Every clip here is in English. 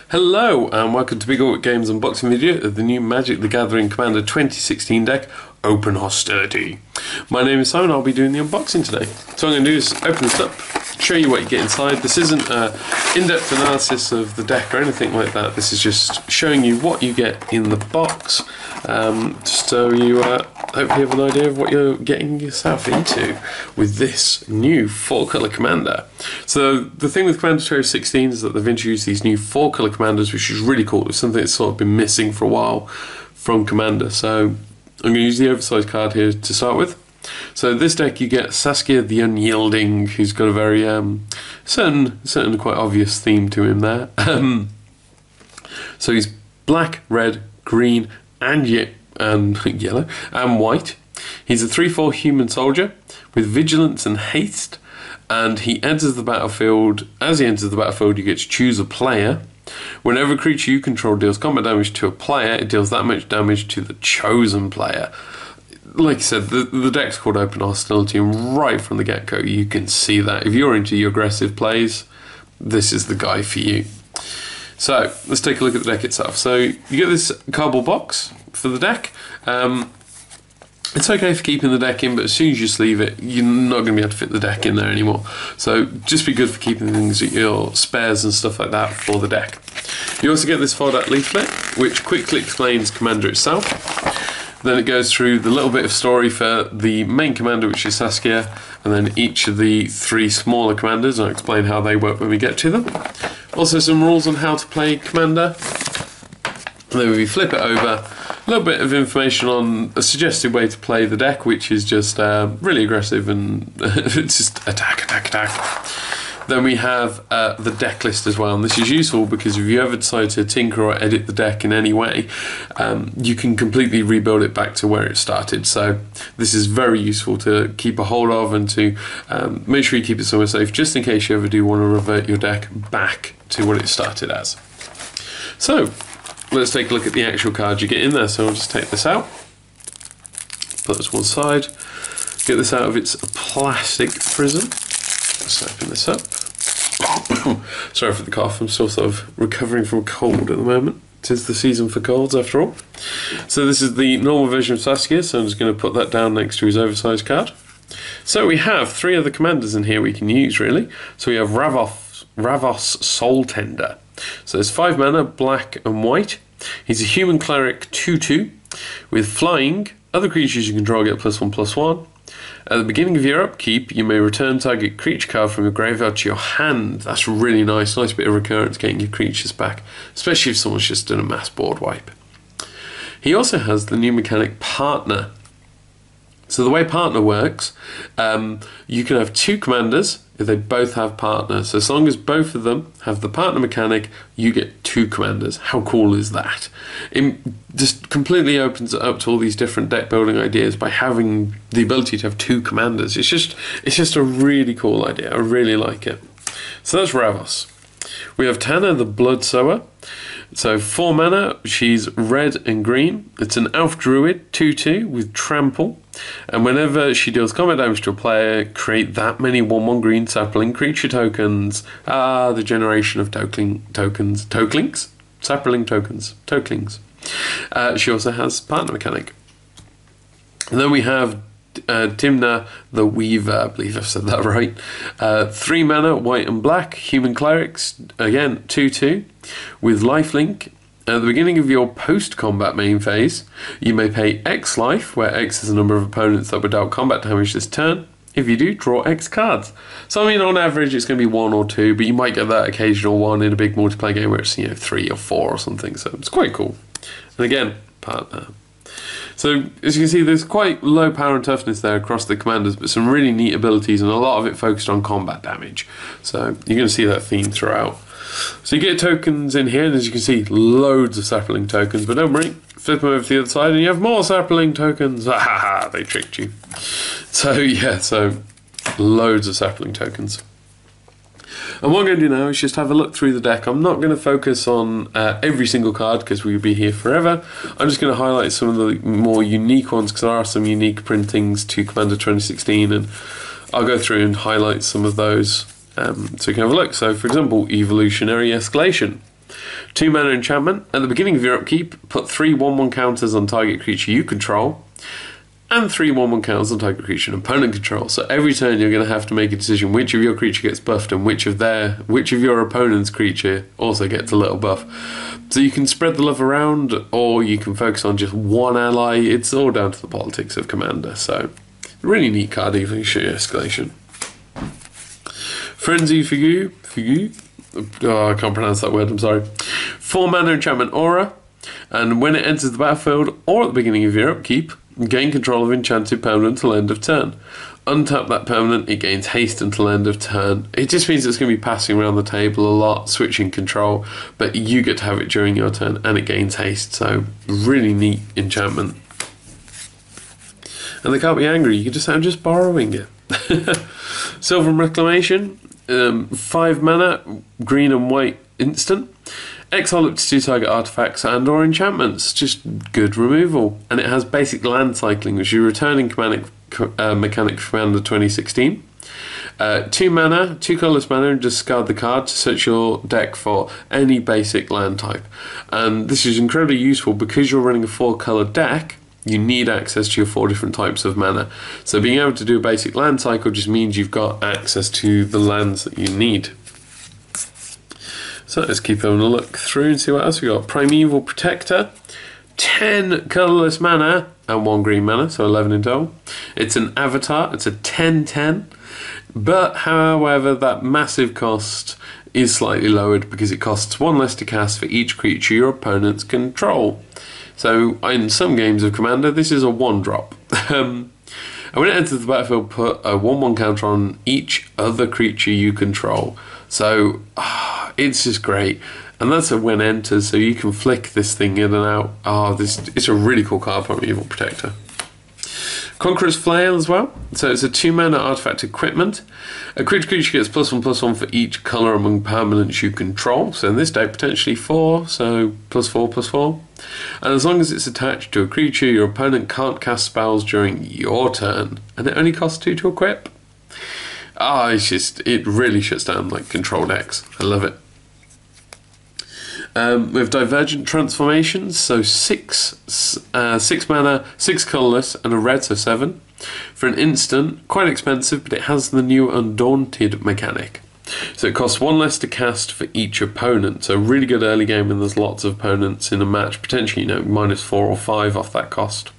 Hello and welcome to Big Awkward Games unboxing video of the new Magic the Gathering Commander 2016 deck, Open Hostility. My name is Simon, I'll be doing the unboxing today. So what I'm going to do is open this up, show you what you get inside. This isn't an in-depth analysis of the deck or anything like that, this is just showing you what you get in the box, just so you hopefully have an idea of what you're getting yourself into with this new 4-colour commander. So the thing with Commander 2016 is that they've introduced these new 4-colour commanders, which is really cool. It's something that's sort of been missing for a while from Commander. So I'm going to use the oversized card here to start with. So this deck you get Saskia the Unyielding, who's got a very certain quite obvious theme to him there. So he's black, red, green, and yellow and white. He's a 3/4 human soldier with vigilance and haste, and he enters the battlefield. As he enters the battlefield, you get to choose a player. Whenever a creature you control deals combat damage to a player, it deals that much damage to the chosen player. Like I said, the deck's called Open Hostility, and right from the get-go you can see that. If you're into your aggressive plays, this is the guy for you. So let's take a look at the deck itself. So you get this cardboard box for the deck. It's okay for keeping the deck in, but as soon as you sleeve it, you're not going to be able to fit the deck in there anymore. So just be good for keeping things, your spares and stuff like that for the deck. You also get this fold-out leaflet, which quickly explains Commander itself. Then it goes through the little bit of story for the main commander, which is Saskia, and then each of the 3 smaller commanders, and I'll explain how they work when we get to them. Also some rules on how to play Commander. And then if we flip it over, a little bit of information on a suggested way to play the deck, which is just really aggressive and just attack. Then we have the deck list as well, and this is useful because if you ever decide to tinker or edit the deck in any way, you can completely rebuild it back to where it started. So this is very useful to keep a hold of and to make sure you keep it somewhere safe, just in case you ever do want to revert your deck back to what it started as. So let's take a look at the actual cards you get in there. So I'll just take this out, put this one side, get this out of its plastic prison. Let's open this up. Sorry for the cough, I'm still sort of recovering from a cold at the moment. It is the season for colds after all. So this is the normal version of Saskia, so I'm just going to put that down next to his oversized card. So we have 3 other commanders in here we can use really. So we have Ravos Soul Tender. So there's 5 mana, black and white. He's a human cleric 2/2 with flying. Other creatures you control get +1/+1. At the beginning of your upkeep, you may return target creature card from your graveyard to your hand. That's really nice bit of recurrence getting your creatures back, especially if someone's just done a mass board wipe. He also has the new mechanic Partner. So the way Partner works, you can have 2 commanders if they both have Partner. So as long as both of them have the Partner mechanic, you get 2 commanders. How cool is that? It just completely opens it up to all these different deck building ideas by having the ability to have 2 commanders. It's just a really cool idea. I really like it. So that's Ravos. We have Tana the Blood Sower. So 4 mana, she's red and green. It's an elf druid 2/2 with trample, and whenever she deals combat damage to a player, create that many 1/1 green sapling creature tokens. The generation of toklings, sapling tokens, toklings. She also has Partner mechanic. And then we have Timna the Weaver, I believe I've said that right. 3 mana, white and black, human clerics, again 2/2 with lifelink. At the beginning of your post-combat main phase, you may pay X life, where X is the number of opponents that were dealt combat damage this turn. If you do, draw X cards. So I mean, on average it's going to be 1 or 2, but you might get that occasional 1 in a big multiplayer game where it's 3 or 4 or something, so it's quite cool. And again, Partner. So as you can see, there's quite low power and toughness there across the commanders, but some really neat abilities, and a lot of it focused on combat damage. So you're going to see that theme throughout. So you get tokens in here, and as you can see, loads of sapling tokens, but don't worry, flip them over to the other side and you have more sapling tokens. Ha ha ha, they tricked you. So yeah, so loads of sapling tokens. And what I'm going to do now is just have a look through the deck. I'm not going to focus on every single card because we'll be here forever. I'm just going to highlight some of the more unique ones because there are some unique printings to Commander 2016, and I'll go through and highlight some of those so you can have a look. So for example, Evolutionary Escalation. 2 mana enchantment. At the beginning of your upkeep, put 3 1/1 counters on target creature you control, and 3 1/1 counters on target creature an opponent controls. So every turn you're going to have to make a decision which of your creature gets buffed and which of your opponent's creature also gets a little buff. So you can spread the love around, or you can focus on just one ally. It's all down to the politics of Commander. So really neat card, even sheer escalation. Frenzy Fugu. Oh, I can't pronounce that word, I'm sorry. 4 mana enchantment aura, and when it enters the battlefield or at the beginning of your upkeep, gain control of enchanted permanent until end of turn. Untap that permanent, it gains haste until end of turn. It just means it's going to be passing around the table a lot, switching control, but you get to have it during your turn, and it gains haste, so really neat enchantment. And they can't be angry, you can just say, I'm just borrowing it. Silver and Reclamation, 5 mana, green and white instant. Exile up to 2 target artifacts and or enchantments, just good removal. And it has basic land cycling, which is your returning mechanic from Commander 2016. 2 mana, 2 colourless mana, and discard the card to search your deck for any basic land type. And this is incredibly useful because you're running a 4-colour deck. You need access to your 4 different types of mana. So being able to do a basic land cycle just means you've got access to the lands that you need. So let's keep having a look through and see what else we got. Primeval Protector, 10 colourless mana and 1 green mana, so 11 in total. It's an avatar, it's a 10/10, but however that massive cost is slightly lowered because it costs 1 less to cast for each creature your opponents control. So in some games of Commander, this is a 1-drop. And when it enters the battlefield, put a 1/1 counter on each other creature you control. So it's just great. And that's a when enters, so you can flick this thing in and out. It's a really cool card from Evil Protector. Conqueror's Flail as well. So it's a 2 mana artifact equipment. A creature gets +1/+1 for each colour among permanents you control. So in this deck, potentially 4, so +4/+4. And as long as it's attached to a creature, your opponent can't cast spells during your turn. And it only costs 2 to equip. It really shuts down like control decks. I love it. We have Divergent Transformations, so 6 mana, 6 colourless, and a red, so 7. For an instant, quite expensive, but it has the new Undaunted mechanic. So it costs 1 less to cast for each opponent, so really good early game when there's lots of opponents in a match, potentially, -4 or 5 off that cost.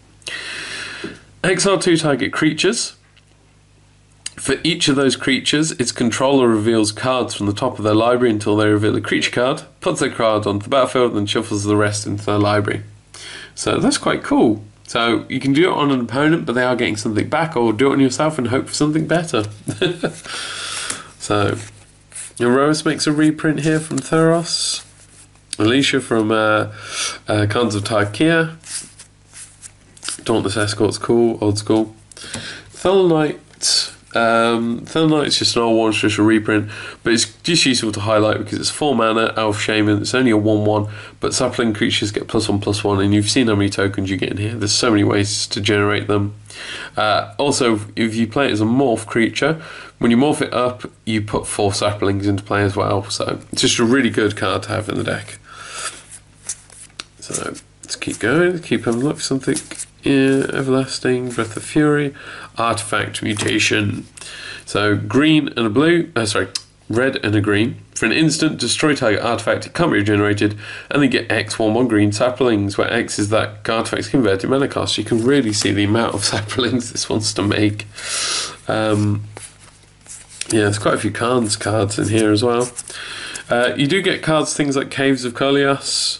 Exile 2 target creatures. For each of those creatures, its controller reveals cards from the top of their library until they reveal a creature card, puts their card onto the battlefield, and shuffles the rest into their library. So that's quite cool. So you can do it on an opponent, but they are getting something back, or do it on yourself and hope for something better. So, Erois makes a reprint here from Theros. Alicia from Khans of Tarkir. Dauntless Escort's cool, old school. Thel Knight. Thel Knight's just an old one, it's just a reprint, but it's just useful to highlight because it's 4 mana, Elf Shaman, it's only a 1/1, but sapling creatures get +1/+1, and you've seen how many tokens you get in here. There's so many ways to generate them. Also, if you play it as a morph creature, when you morph it up, you put 4 saplings into play as well, so it's just a really good card to have in the deck. So let's keep going, keep having a look for something. Everlasting, Breath of Fury, Artifact Mutation. So green and a blue, red and a green. For an instant, destroy target artifact, it can't be regenerated, and then get X 1/1 green saplings, where X is that artifact's converted mana cost. You can really see the amount of saplings this wants to make. Yeah, there's quite a few cards in here as well. You do get cards, things like Caves of Koilos,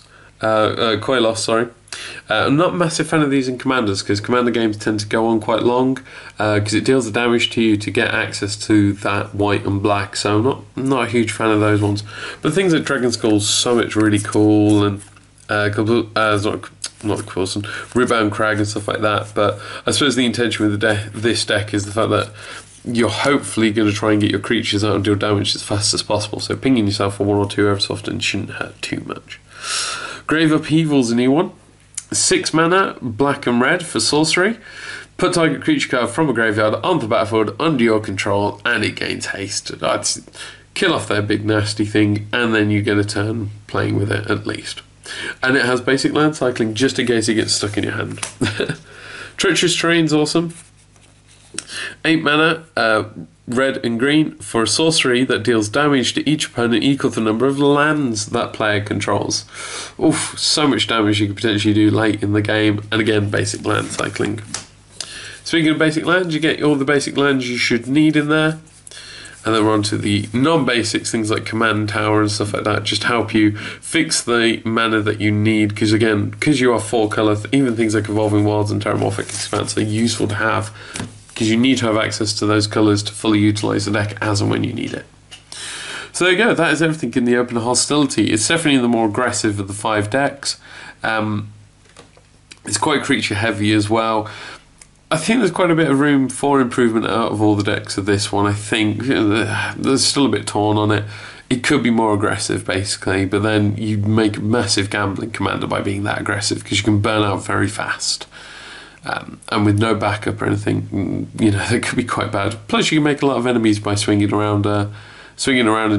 I'm not a massive fan of these in Commanders because Commander games tend to go on quite long because it deals the damage to you to get access to that white and black, so I'm not a huge fan of those ones. But things like Dragon Skull's Summit's really cool, and not Coulson, Rebound Crag and stuff like that, but I suppose the intention with this deck is the fact that you're hopefully going to try and get your creatures out and deal damage as fast as possible, so pinging yourself for 1 or 2 every so often shouldn't hurt too much. Grave Upheaval's a new one. 6 mana, black and red for sorcery. Put target creature card from a graveyard onto the battlefield under your control, and it gains haste. kill off their big nasty thing, and then you get a turn playing with it at least. And it has basic land cycling just in case it gets stuck in your hand. Treacherous Terrain's awesome. 8 mana, red and green, for a sorcery that deals damage to each opponent equal to the number of lands that player controls. Oof, so much damage you could potentially do late in the game, and again, basic land cycling. Speaking of basic lands, you get all the basic lands you should need in there. And then we're on to the non-basics, things like Command Tower and stuff like that, just help you fix the mana that you need, because again, because you are 4-colour, even things like Evolving Wilds and Terramorphic Expanse are useful to have, because you need to have access to those colours to fully utilise the deck as and when you need it. So there you go, that is everything in the Open Hostility. It's definitely the more aggressive of the 5 decks. It's quite creature heavy as well. I think there's quite a bit of room for improvement out of all the decks of this one. I think there's still a bit torn on it. It could be more aggressive, basically, but then you make a massive gambling commander by being that aggressive, because you can burn out very fast. And with no backup or anything, you know, it could be quite bad. Plus, you can make a lot of enemies by swinging around and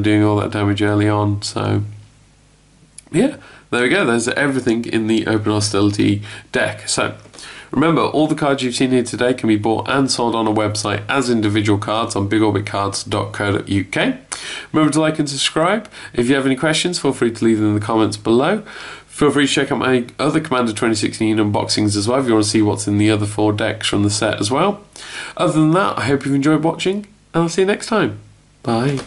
doing all that damage early on. So, yeah, there we go. There's everything in the Open Hostility deck. So, remember, all the cards you've seen here today can be bought and sold on a website as individual cards on bigorbitcards.co.uk. Remember to like and subscribe. If you have any questions, feel free to leave them in the comments below. Feel free to check out my other Commander 2016 unboxings as well if you want to see what's in the other 4 decks from the set as well. Other than that, I hope you've enjoyed watching, and I'll see you next time. Bye.